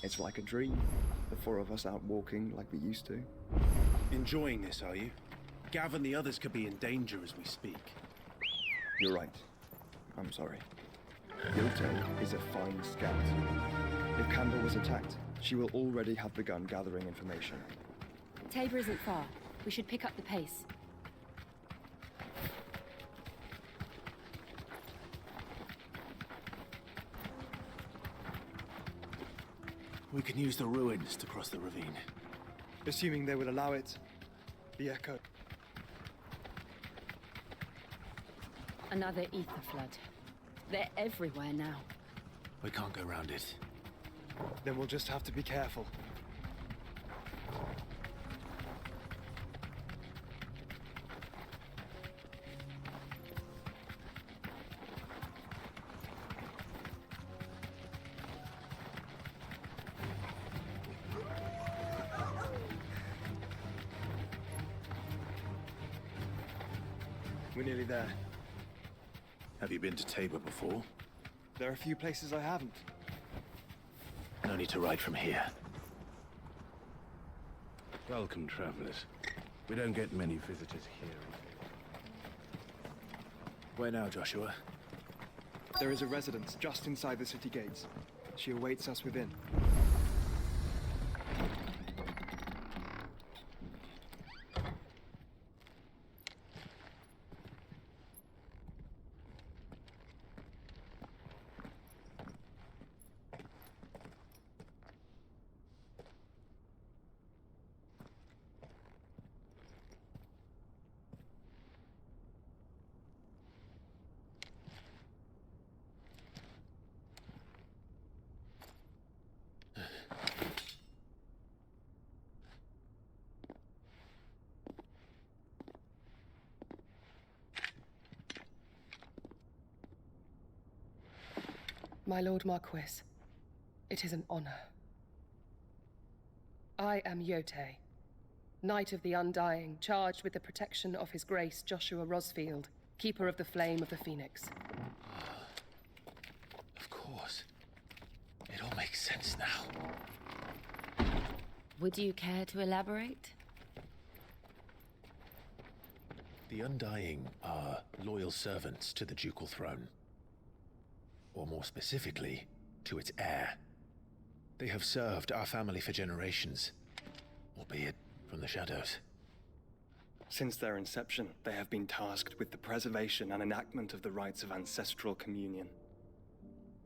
It's like a dream. The four of us out walking like we used to. Enjoying this, are you? Gav and the others could be in danger as we speak. You're right. I'm sorry. Yote is a fine scout. If Canberra was attacked, she will already have begun gathering information. Tabor isn't far. We should pick up the pace. We can use the ruins to cross the ravine. Assuming they would allow it. The echo. Another ether flood. They're everywhere now. We can't go round it. Then we'll just have to be careful. We're nearly there. Have you been to Tabor before? There are a few places I haven't. No need to ride from here. Welcome, travelers. We don't get many visitors here. Where now, Joshua? There is a residence just inside the city gates. She awaits us within. My Lord Marquis, it is an honor. I am Yote, Knight of the Undying, charged with the protection of His Grace Joshua Rosfield, Keeper of the Flame of the Phoenix. Of course. It all makes sense now. Would you care to elaborate? The Undying are loyal servants to the ducal throne. Or more specifically, to its heir. They have served our family for generations, albeit from the shadows. Since their inception, they have been tasked with the preservation and enactment of the rites of ancestral communion.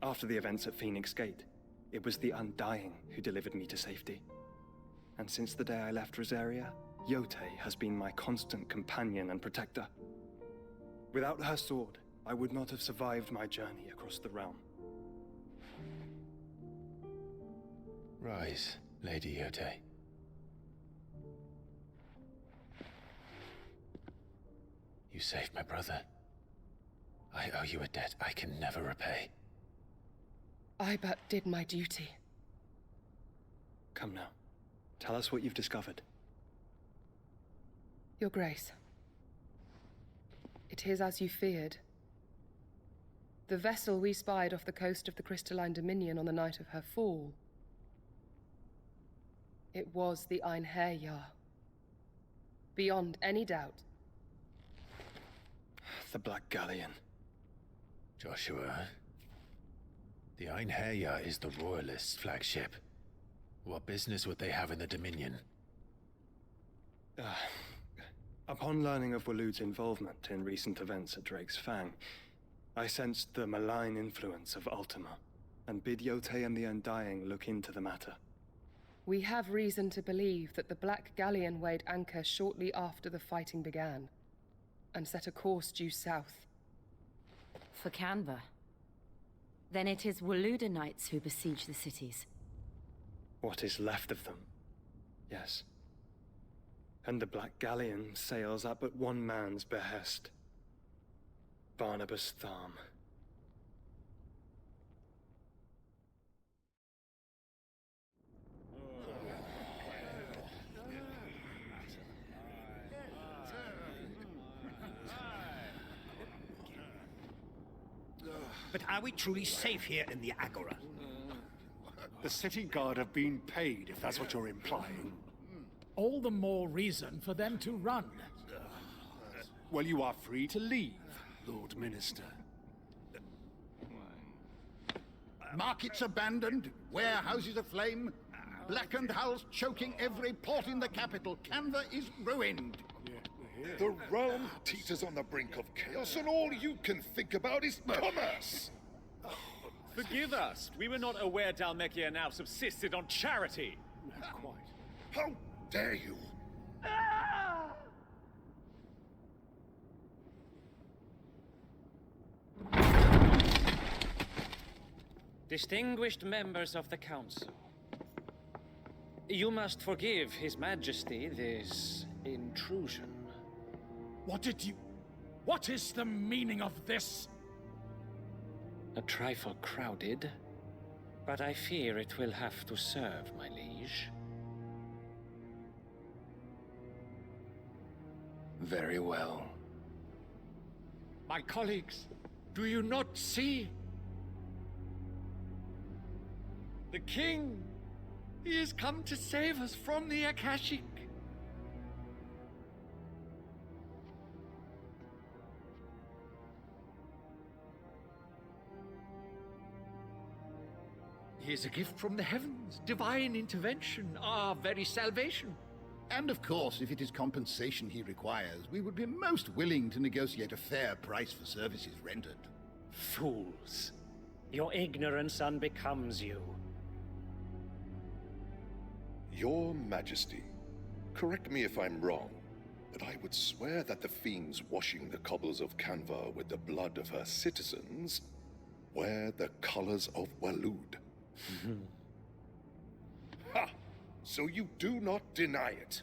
After the events at Phoenix Gate, it was the Undying who delivered me to safety. And since the day I left Rosaria, Yote has been my constant companion and protector. Without her sword, I would not have survived my journey across the realm. Rise, Lady Yote. You saved my brother. I owe you a debt I can never repay. I but did my duty. Come now. Tell us what you've discovered. Your Grace. It is as you feared. The vessel we spied off the coast of the Crystalline Dominion on the night of her fall. It was the Einherjar. Beyond any doubt. The Black Galleon. Joshua, the Einherjar is the Royalists' flagship. What business would they have in the Dominion? Upon learning of Waloed's involvement in recent events at Drake's Fang, I sensed the malign influence of Ultima, and bid Yote and the Undying look into the matter. We have reason to believe that the Black Galleon weighed anchor shortly after the fighting began, and set a course due south. For Canva. Then it is Waloed Knights who besiege the cities. What is left of them, yes. And the Black Galleon sails at but one man's behest. Barnabas Tharm. But are we truly safe here in the Agora? The city guard have been paid, if that's what you're implying. All the more reason for them to run. Well, you are free to leave, Lord Minister. Markets abandoned, warehouses aflame, blackened hulls choking every port in the capital. Canva is ruined. The realm teeters on the brink of chaos, and all you can think about is commerce! Forgive us. We were not aware Dhalmekia now subsisted on charity. Quite. How dare you! Distinguished members of the Council, you must forgive His Majesty this intrusion. What is the meaning of this? A trifle crowded, but I fear it will have to serve, my liege. Very well. My colleagues, do you not see? The king! He has come to save us from the Akashic! He is a gift from the heavens, divine intervention, our very salvation. And of course, if it is compensation he requires, we would be most willing to negotiate a fair price for services rendered. Fools! Your ignorance unbecomes you. Your Majesty, correct me if I'm wrong, but I would swear that the fiends washing the cobbles of Canva with the blood of her citizens wear the colors of Waloed. Ha! So you do not deny it.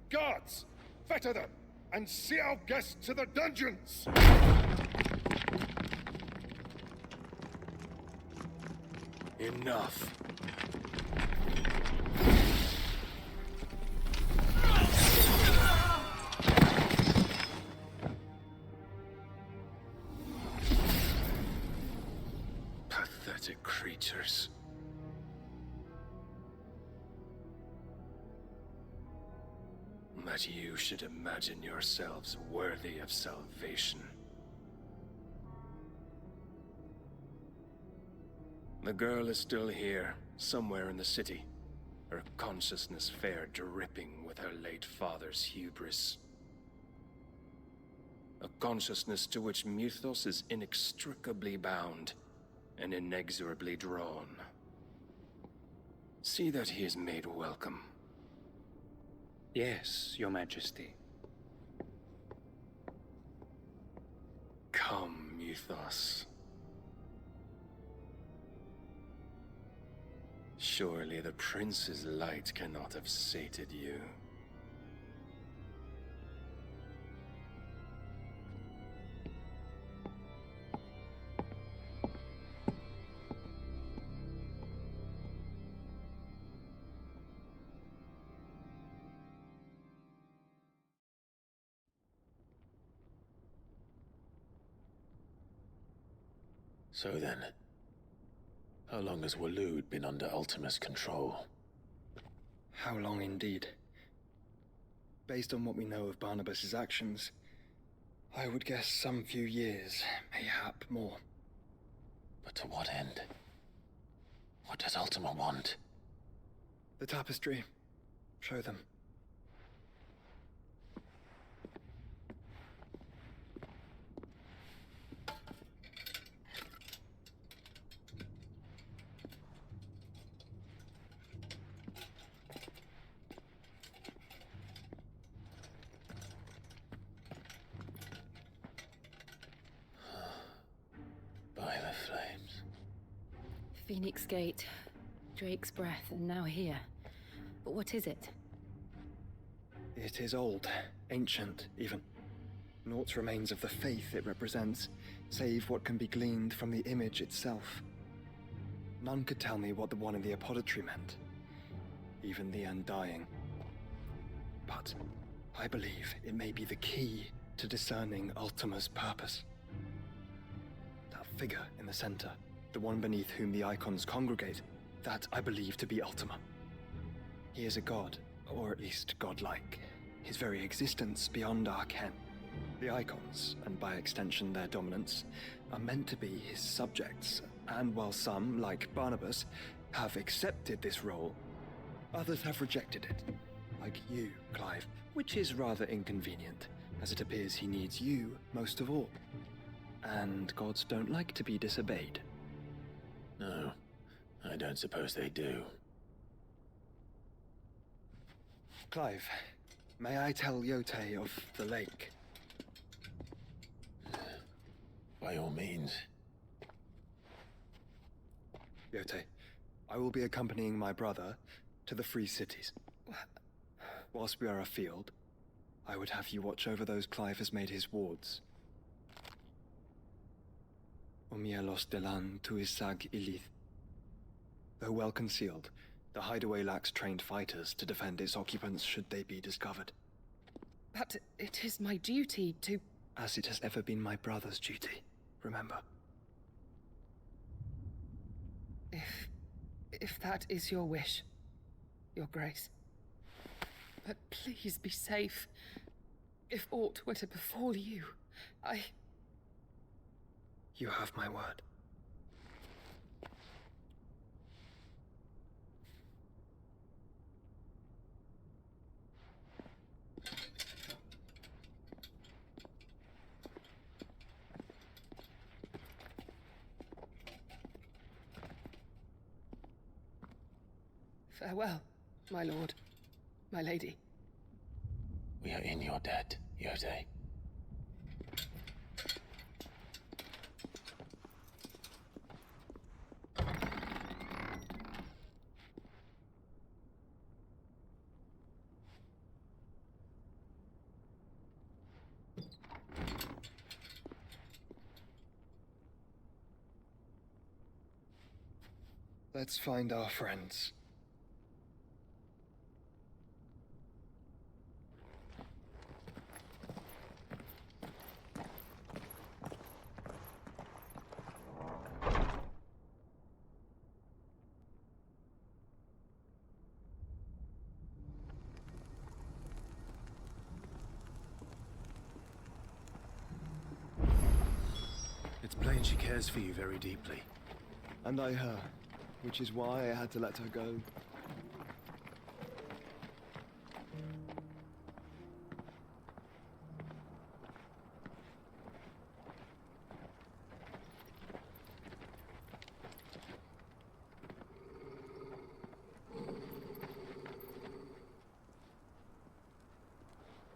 Guards, fetter them, and see our guests to the dungeons! Enough. Pathetic creatures. That you should imagine yourselves worthy of salvation. The girl is still here, somewhere in the city, her consciousness fair dripping with her late father's hubris. A consciousness to which Mythos is inextricably bound and inexorably drawn. See that he is made welcome. Yes, Your Majesty. Come, Mythos. Surely the prince's light cannot have sated you. So then, how long has Waloed been under Ultima's control? How long indeed? Based on what we know of Barnabas's actions, I would guess some few years, mayhap more. But to what end? What does Ultima want? The tapestry. Show them. By the flames. Phoenix Gate, Drake's Breath, and now here. But what is it? It is old, ancient, even. Naught remains of the faith it represents, save what can be gleaned from the image itself. None could tell me what the one in the apothecary meant, even the Undying. But I believe it may be the key to discerning Ultima's purpose. That figure in the center, the one beneath whom the Eikons congregate, That I believe to be Ultima. He is a god, or at least godlike. His very existence beyond our ken. The Eikons, and by extension their dominants, are meant to be his subjects, and while some, like Barnabas, have accepted this role, others have rejected it. Like you, Clive, which is rather inconvenient, as it appears he needs you most of all. And gods don't like to be disobeyed. No, I don't suppose they do. Clive, may I tell Yotei of the lake? By all means. Yotei, I will be accompanying my brother to the Free Cities. Whilst we are afield, I would have you watch over those Clive has made his wards. Omielos delan tuisag ilith. Though well concealed, the hideaway lacks trained fighters to defend its occupants should they be discovered. But it is my duty to... As it has ever been my brother's duty, remember. If that is your wish, Your Grace. But please be safe. If aught were to befall you, You have my word. Farewell, my lord, my lady. We are in your debt, Yotei. Let's find our friends. It's plain she cares for you very deeply. And I her, which is why I had to let her go.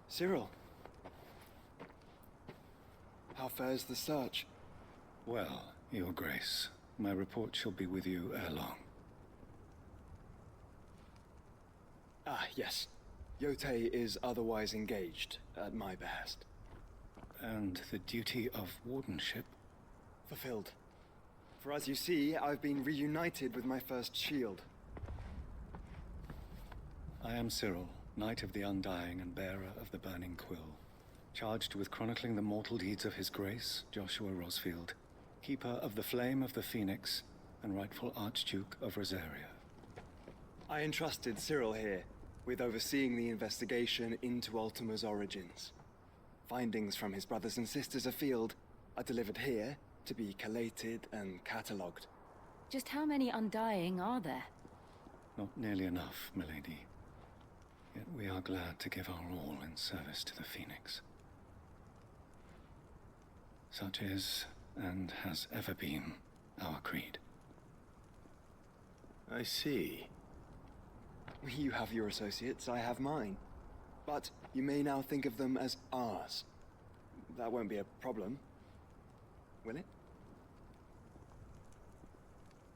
Cyril. How fares the search? Well, Your Grace, my report shall be with you ere long. Ah, yes. Yotei is otherwise engaged, at my behest. And the duty of wardenship? Fulfilled. For as you see, I've been reunited with my first shield. I am Cyril, Knight of the Undying and bearer of the Burning Quill, charged with chronicling the mortal deeds of His Grace, Joshua Rosfield, Keeper of the Flame of the Phoenix, and rightful Archduke of Rosaria. I entrusted Cyril here with overseeing the investigation into Ultima's origins. Findings from his brothers and sisters afield are delivered here to be collated and catalogued. Just how many Undying are there? Not nearly enough, milady. Yet we are glad to give our all in service to the Phoenix. Such is, and has ever been, our creed. I see. You have your associates, I have mine. But you may now think of them as ours. That won't be a problem, will it?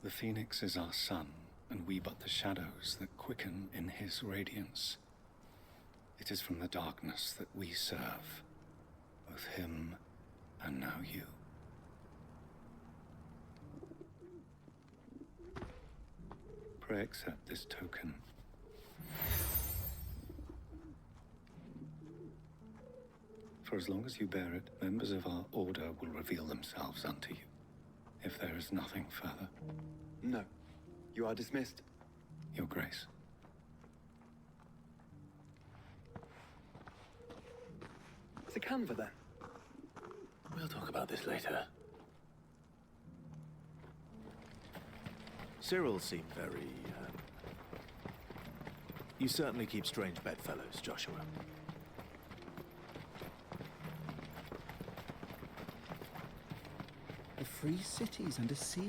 The Phoenix is our sun, and we but the shadows that quicken in his radiance. It is from the darkness that we serve, both him and now you. Pray accept this token. For as long as you bear it, members of our order will reveal themselves unto you, if there is nothing further. No. You are dismissed. Your Grace. To Canva, then. We'll talk about this later. Cyril seemed very, You certainly keep strange bedfellows, Joshua. The free cities under siege?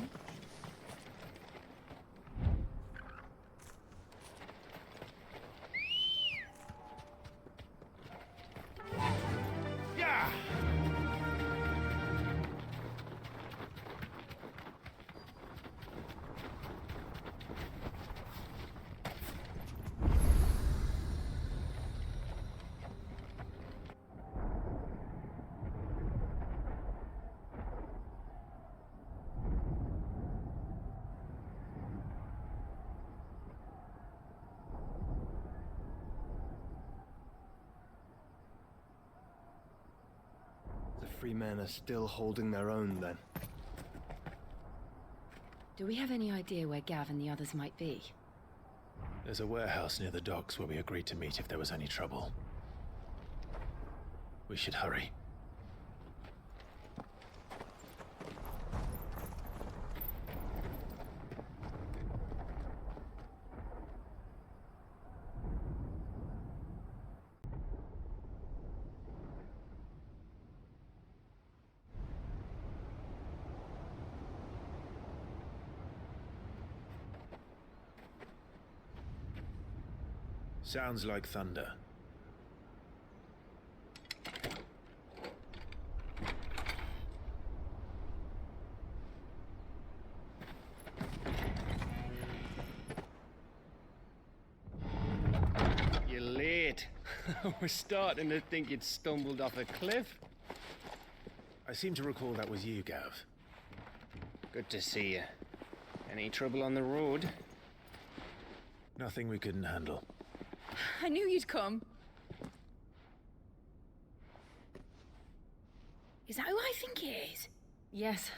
Free men are still holding their own, then. Do we have any idea where Gav and the others might be? There's a warehouse near the docks where we agreed to meet if there was any trouble. We should hurry. Sounds like thunder. You're late. We're starting to think you'd stumbled off a cliff. I seem to recall that was you, Gav. Good to see you. Any trouble on the road? Nothing we couldn't handle. I knew you'd come. Is that who I think it is? Yes.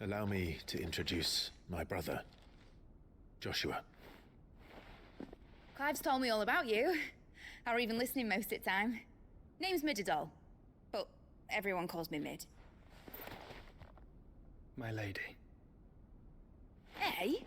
Allow me to introduce my brother, Joshua. Clive's told me all about you. Or even listening most of the time. Name's Midadol, but everyone calls me Mid. My lady. Hey?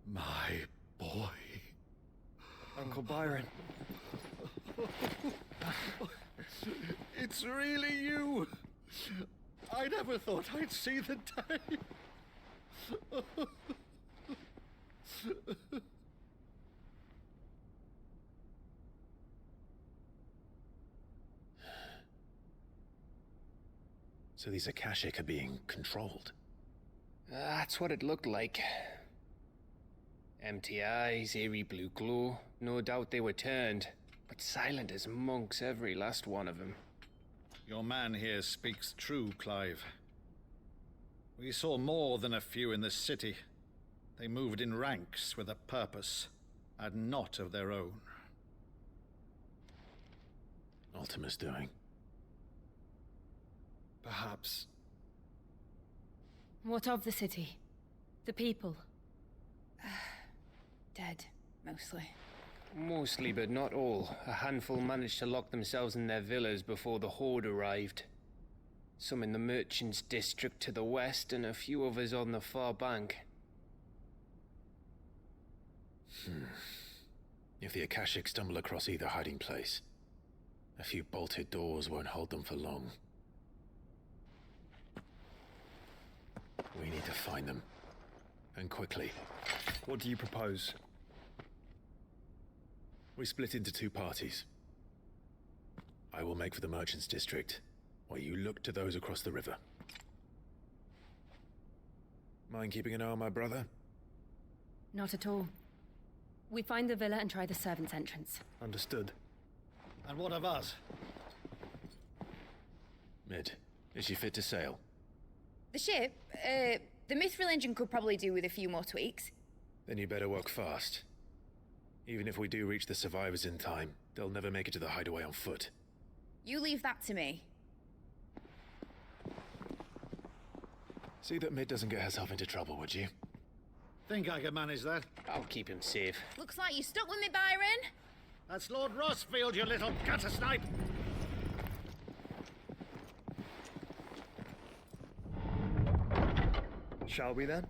My boy. Uncle Byron. It's really you. I never thought I'd see the day. So these Akashic are being controlled? That's what it looked like. Empty eyes, eerie blue glow. No doubt they were turned, but silent as monks, every last one of them. Your man here speaks true, Clive. We saw more than a few in the city. They moved in ranks with a purpose, and not of their own. Ultima's doing. Perhaps. What of the city? The people? Dead, mostly. Mostly, but not all. A handful managed to lock themselves in their villas before the Horde arrived. Some in the merchants' district to the west, and a few others on the far bank. If the Akashic stumble across either hiding place, a few bolted doors won't hold them for long. We need to find them. And quickly. What do you propose? We split into two parties. I will make for the merchants' district, while you look to those across the river. Mind keeping an eye on my brother? Not at all. We find the villa and try the servants' entrance. Understood. And what of us? Mid, is she fit to sail? The ship, the Mithril engine could probably do with a few more tweaks. Then you better work fast. Even if we do reach the survivors in time, they'll never make it to the hideaway on foot. You leave that to me. See that Mid doesn't get herself into trouble, would you? Think I can manage that. I'll keep him safe. Looks like you stuck with me, Byron. That's Lord Rosfield, you little gutter snipe! Shall we then?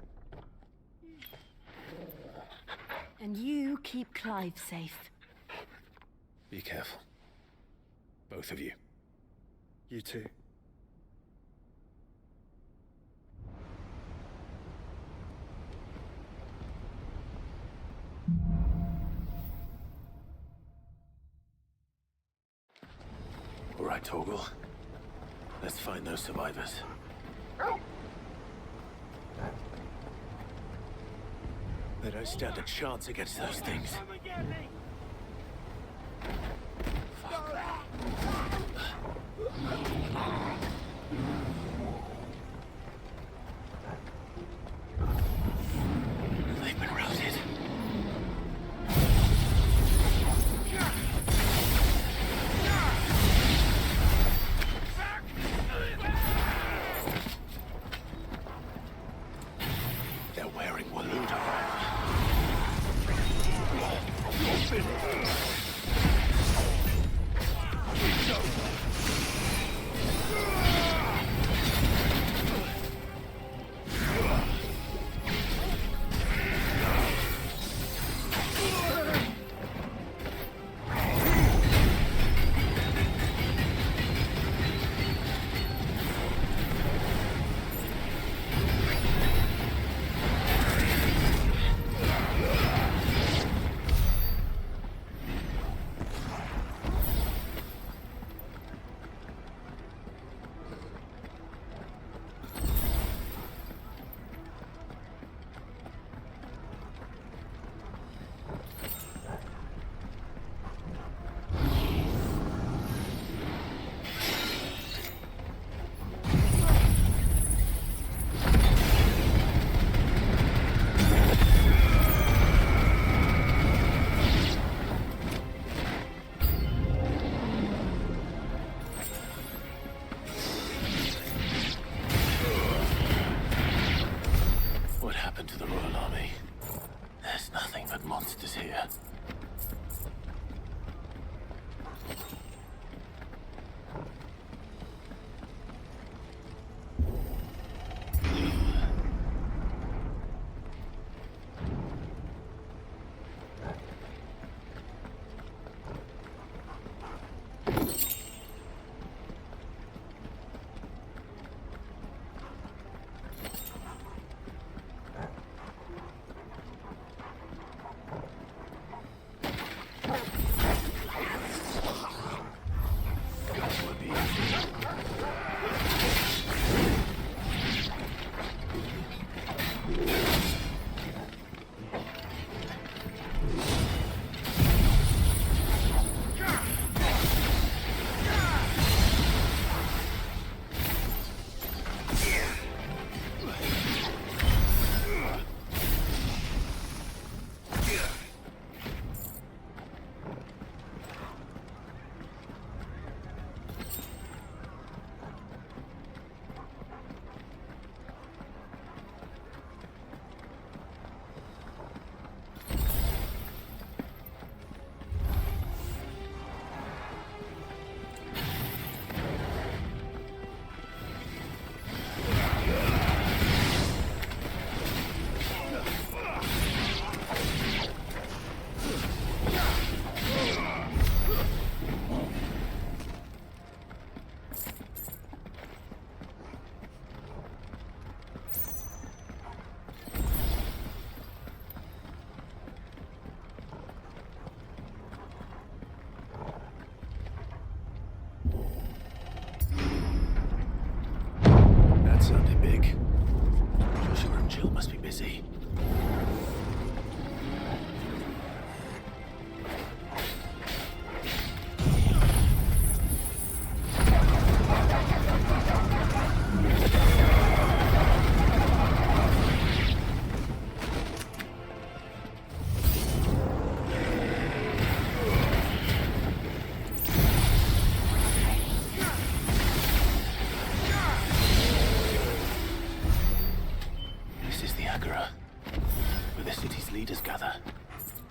And you keep Clive safe. Be careful. Both of you. You too. All right, Torgal. Let's find those survivors. They don't stand a chance against those things. They've been routed. They're wearing wield armor. monsters here.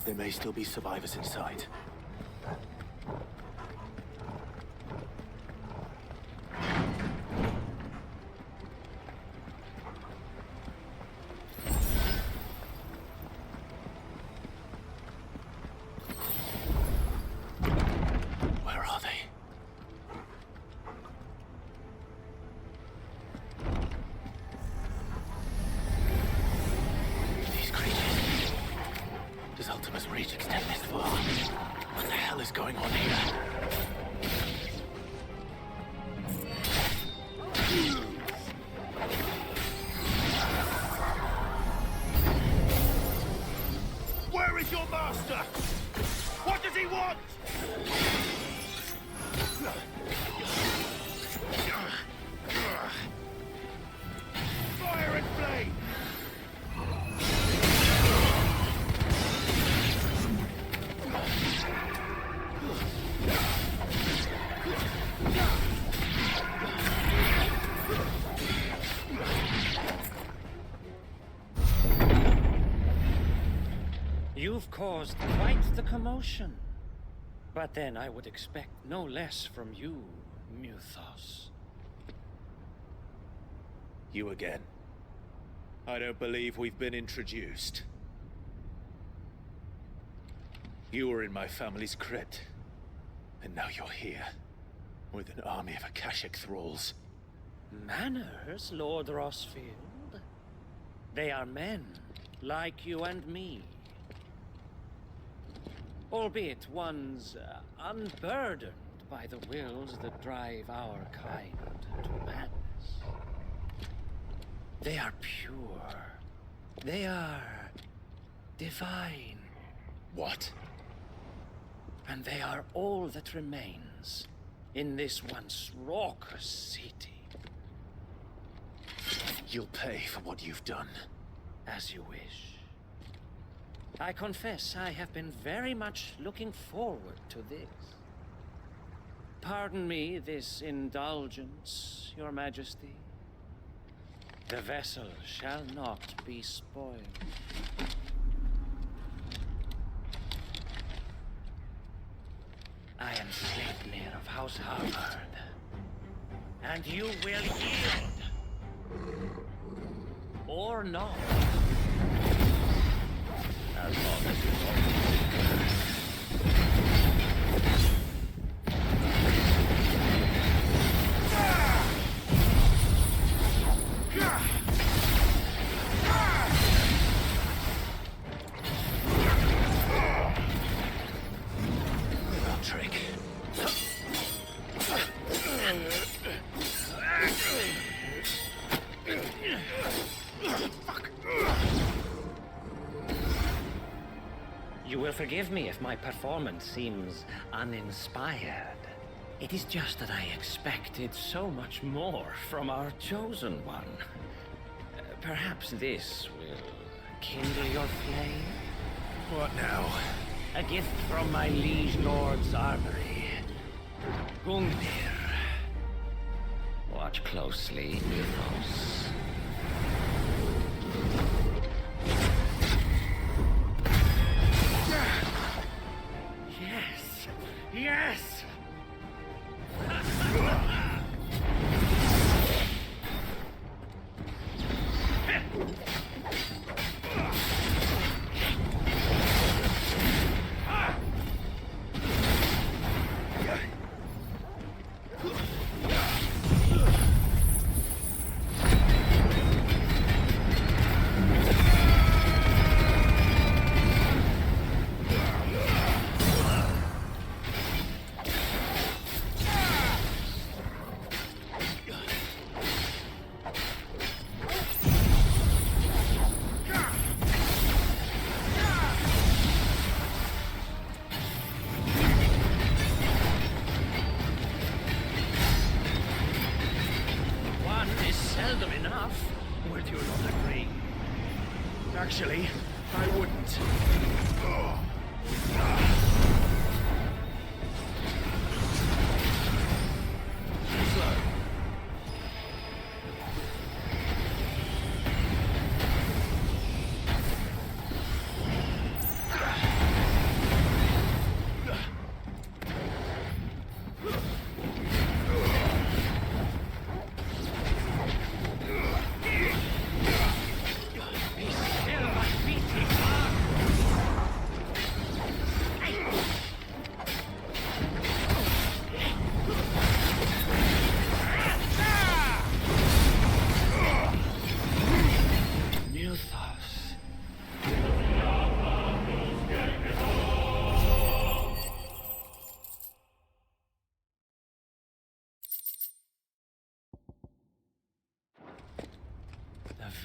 There may still be survivors inside. Where are they? These creatures. Does Ultima's reach extend this far? What the hell is going on here? Where is your master? What does he want? Fire and flame! You've caused quite the commotion. But then I would expect no less from you, Muthos. You again. I don't believe we've been introduced. You were in my family's crypt. And now you're here. With an army of Akashic thralls. Manners, Lord Rosfield? They are men, like you and me. Albeit ones unburdened by the wills that drive our kind to madness. They are pure. They are divine. What? And they are all that remains in this once raucous city. You'll pay for what you've done. As you wish. I confess I have been very much looking forward to this. Pardon me this indulgence, Your Majesty. The vessel shall not be spoiled. I am Sleipnir of House Harvard, and you will yield. Or not. As long as you don't. Trick. Fuck. You will forgive me if my performance seems uninspired. It is just that I expected so much more from our chosen one. Perhaps this will kindle your flame? What now? A gift from my liege lord's armory. Gungnir. Watch closely, Muthos. Yes! Yes!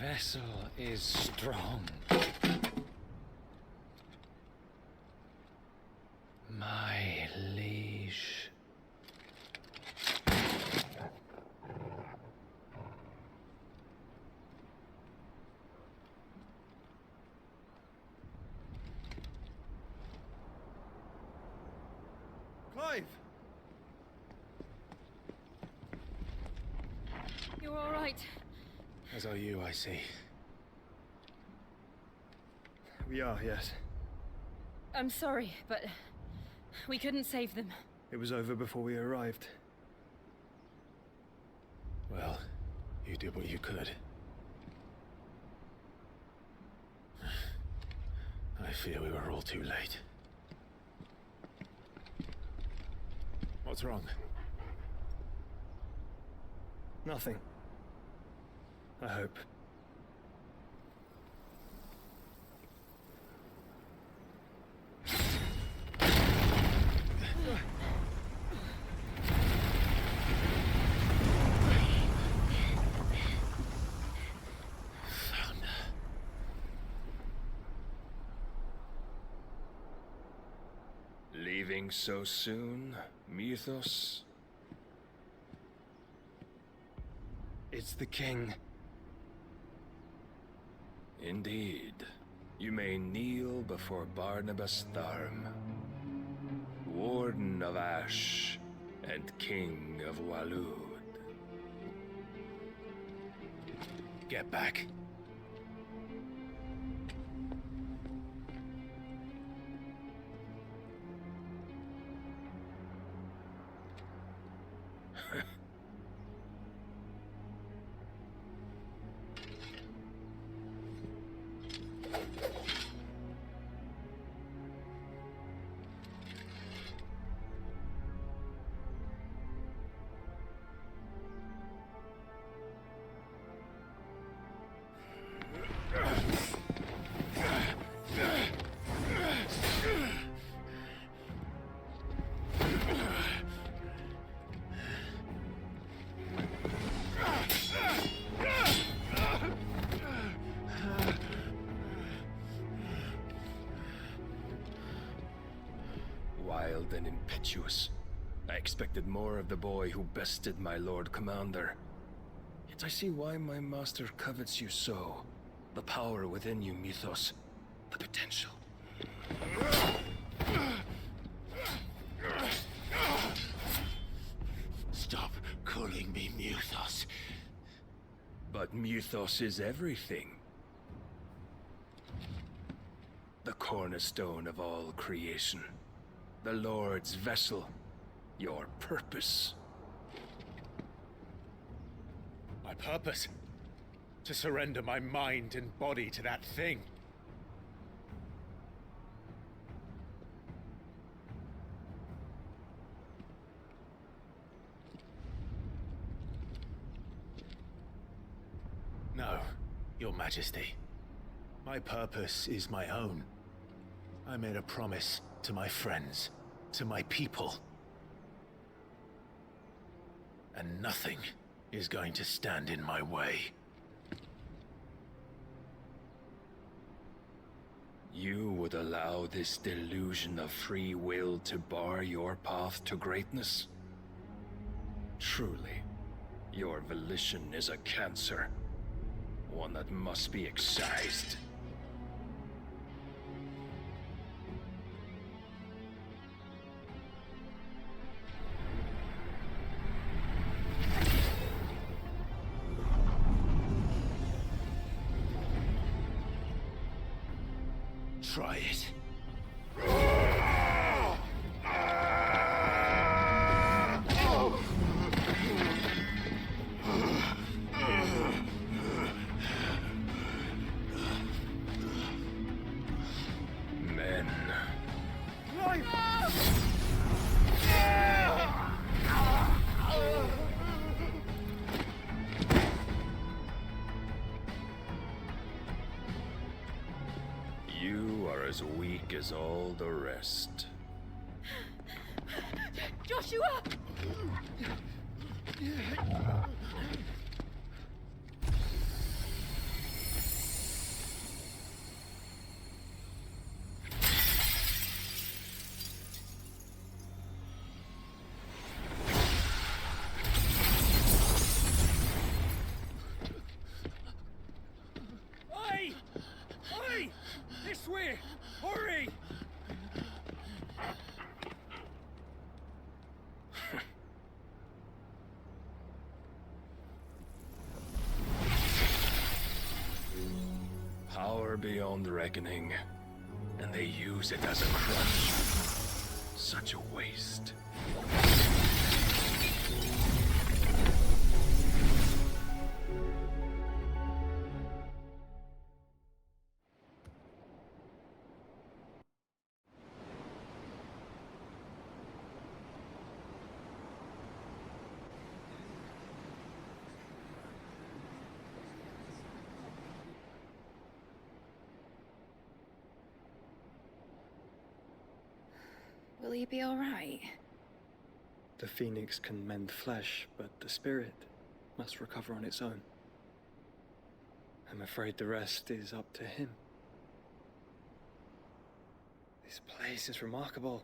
vessel is strong. My liege. Clive! You're all right. As are you, I see. We are, yes. I'm sorry, but we couldn't save them. It was over before we arrived. Well, you did what you could. I fear we were all too late. What's wrong? Nothing. I hope. Leaving so soon, Mythos? It's the king. Indeed. You may kneel before Barnabas Tharm, Warden of Ash and King of Waloed. Get back. Wild and impetuous. I expected more of the boy who bested my Lord Commander. Yet I see why my master covets you so. The power within you, Mythos. The potential. Stop calling me Mythos. But Mythos is everything. The cornerstone of all creation. The Lord's vessel. Your purpose. My purpose? To surrender my mind and body to that thing. No, Your Majesty. My purpose is my own. I made a promise to my friends, to my people. And nothing is going to stand in my way. You would allow this delusion of free will to bar your path to greatness? Truly, your volition is a cancer. One that must be excised. Try it. Men. You are as weak as all the rest. Joshua! own reckoning, and they use it as a crutch. Such a waste. Will he be all right? The phoenix can mend flesh, but the spirit must recover on its own. I'm afraid the rest is up to him. This place is remarkable.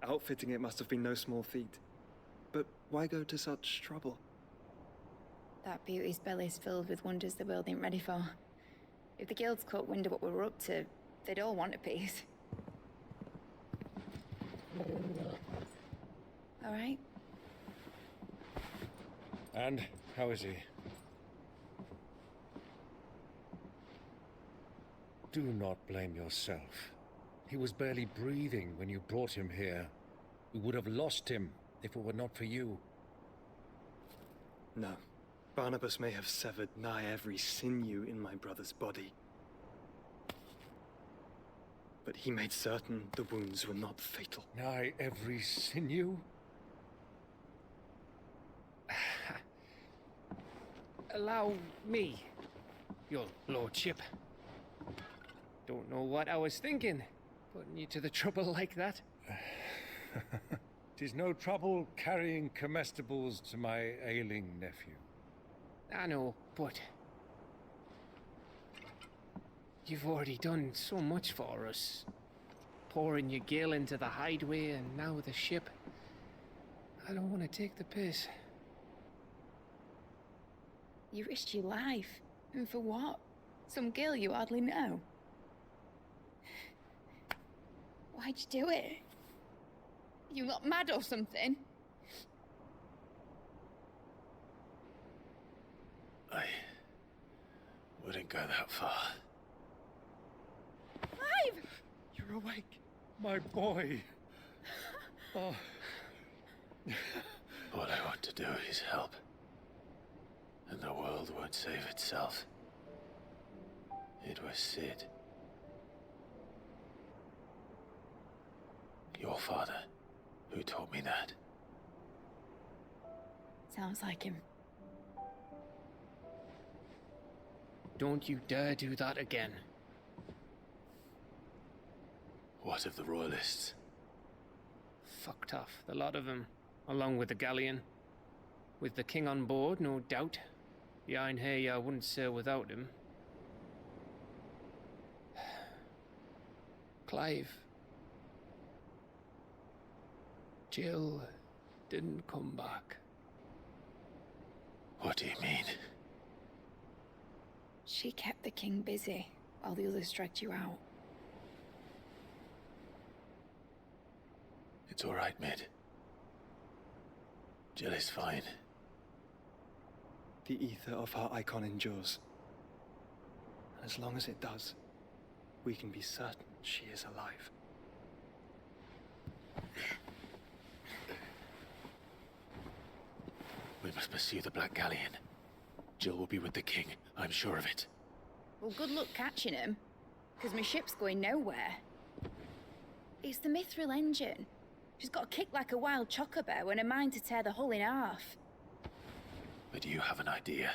Outfitting it must have been no small feat. But why go to such trouble? That beauty's belly's filled with wonders the world ain't ready for. If the guilds caught wind of what we were up to, they'd all want a piece. All right? And how is he? Do not blame yourself. He was barely breathing when you brought him here. We would have lost him if it were not for you. No. Barnabas may have severed nigh every sinew in my brother's body. But he made certain the wounds were not fatal. Nigh every sinew? Allow me, your lordship. Don't know what I was thinking, putting you to the trouble like that. 'Tis no trouble carrying comestibles to my ailing nephew. I know, but you've already done so much for us. Pouring your gil into the hideaway and now the ship. I don't want to take the piss. You risked your life. And for what? Some girl you hardly know. Why'd you do it? You not mad or something? I wouldn't go that far. Clive! You're awake, my boy. Oh. All I want to do is help. And the world won't save itself. It was Sid. Your father, who taught me that. Sounds like him. Don't you dare do that again. What of the royalists? Fucked off, the lot of them, along with the galleon. With the king on board, no doubt. The Iron Hair wouldn't sail without him. Clive. Jill didn't come back. What do you mean? She kept the king busy while the others dragged you out. It's all right, Mid. Jill is fine. The ether of her icon endures. And as long as it does, we can be certain she is alive. We must pursue the Black Galleon. Jill will be with the king, I'm sure of it. Well, good luck catching him, because my ship's going nowhere. It's the Mithril engine. She's got a kick like a wild chocobo and a mind to tear the hull in half. But do you have an idea?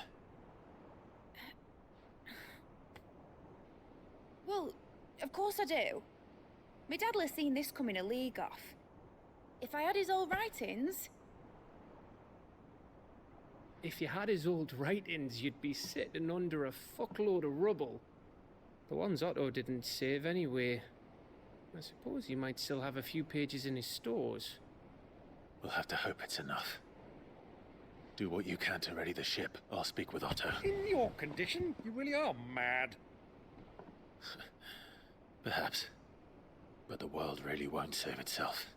Well, of course I do. My dad'll have seen this coming a league off. If I had his old writings... If you had his old writings, you'd be sitting under a fuckload of rubble. The ones Otto didn't save anyway. I suppose he might still have a few pages in his stores. We'll have to hope it's enough. Do what you can to ready the ship. I'll speak with Otto. In your condition, you really are mad. Perhaps. But the world really won't save itself.